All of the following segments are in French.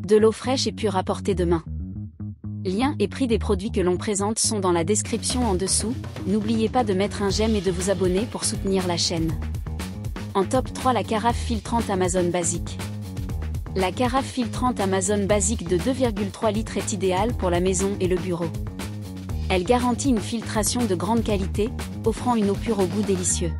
De l'eau fraîche et pure à portée de main. Lien et prix des produits que l'on présente sont dans la description en dessous. N'oubliez pas de mettre un j'aime et de vous abonner pour soutenir la chaîne. En top 3, la carafe filtrante Amazon Basic. La carafe filtrante Amazon Basic de 2,3 litres est idéale pour la maison et le bureau. Elle garantit une filtration de grande qualité, offrant une eau pure au goût délicieux.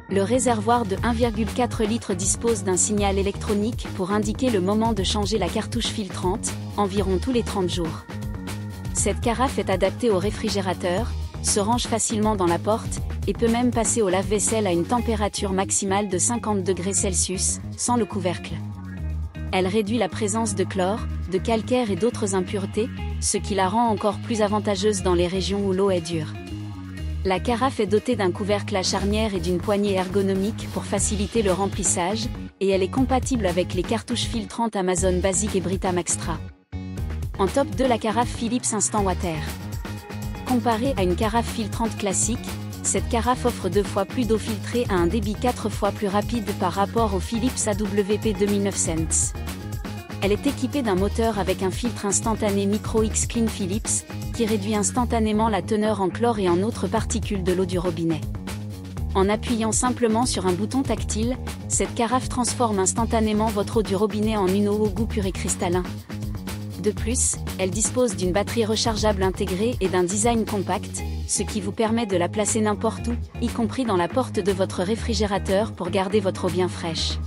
Le réservoir de 1,4 litres dispose d'un signal électronique pour indiquer le moment de changer la cartouche filtrante, environ tous les 30 jours. Cette carafe est adaptée au réfrigérateur, se range facilement dans la porte, et peut même passer au lave-vaisselle à une température maximale de 50 degrés Celsius, sans le couvercle. Elle réduit la présence de chlore, de calcaire et d'autres impuretés, ce qui la rend encore plus avantageuse dans les régions où l'eau est dure. La carafe est dotée d'un couvercle à charnière et d'une poignée ergonomique pour faciliter le remplissage, et elle est compatible avec les cartouches filtrantes Amazon Basic et Brita Maxtra. En top 2, la carafe Philips Instant Water. Comparée à une carafe filtrante classique, cette carafe offre 2 fois plus d'eau filtrée à un débit 4 fois plus rapide par rapport au Philips AWP 2900. Elle est équipée d'un moteur avec un filtre instantané Micro X Clean Philips, qui réduit instantanément la teneur en chlore et en autres particules de l'eau du robinet. En appuyant simplement sur un bouton tactile, cette carafe transforme instantanément votre eau du robinet en une eau au goût pur et cristallin. De plus, elle dispose d'une batterie rechargeable intégrée et d'un design compact, ce qui vous permet de la placer n'importe où, y compris dans la porte de votre réfrigérateur pour garder votre eau bien fraîche.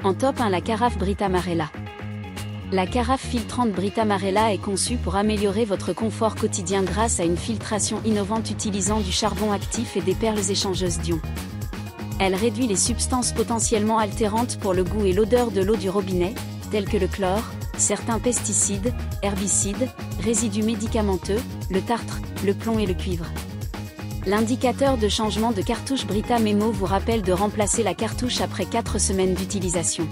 En top 1, la carafe Brita Marella. La carafe filtrante Brita Marella est conçue pour améliorer votre confort quotidien grâce à une filtration innovante utilisant du charbon actif et des perles échangeuses d'ions. Elle réduit les substances potentiellement altérantes pour le goût et l'odeur de l'eau du robinet, telles que le chlore, certains pesticides, herbicides, résidus médicamenteux, le tartre, le plomb et le cuivre. L'indicateur de changement de cartouche Brita Memo vous rappelle de remplacer la cartouche après 4 semaines d'utilisation.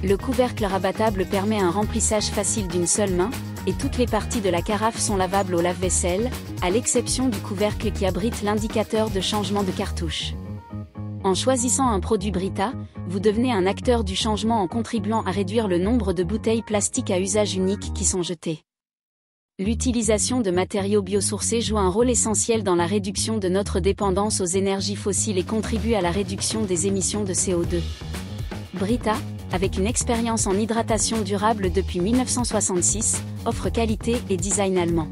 Le couvercle rabattable permet un remplissage facile d'une seule main, et toutes les parties de la carafe sont lavables au lave-vaisselle, à l'exception du couvercle qui abrite l'indicateur de changement de cartouche. En choisissant un produit Brita, vous devenez un acteur du changement en contribuant à réduire le nombre de bouteilles plastiques à usage unique qui sont jetées. L'utilisation de matériaux biosourcés joue un rôle essentiel dans la réduction de notre dépendance aux énergies fossiles et contribue à la réduction des émissions de CO2. Brita, avec une expérience en hydratation durable depuis 1966, offre qualité et design allemand.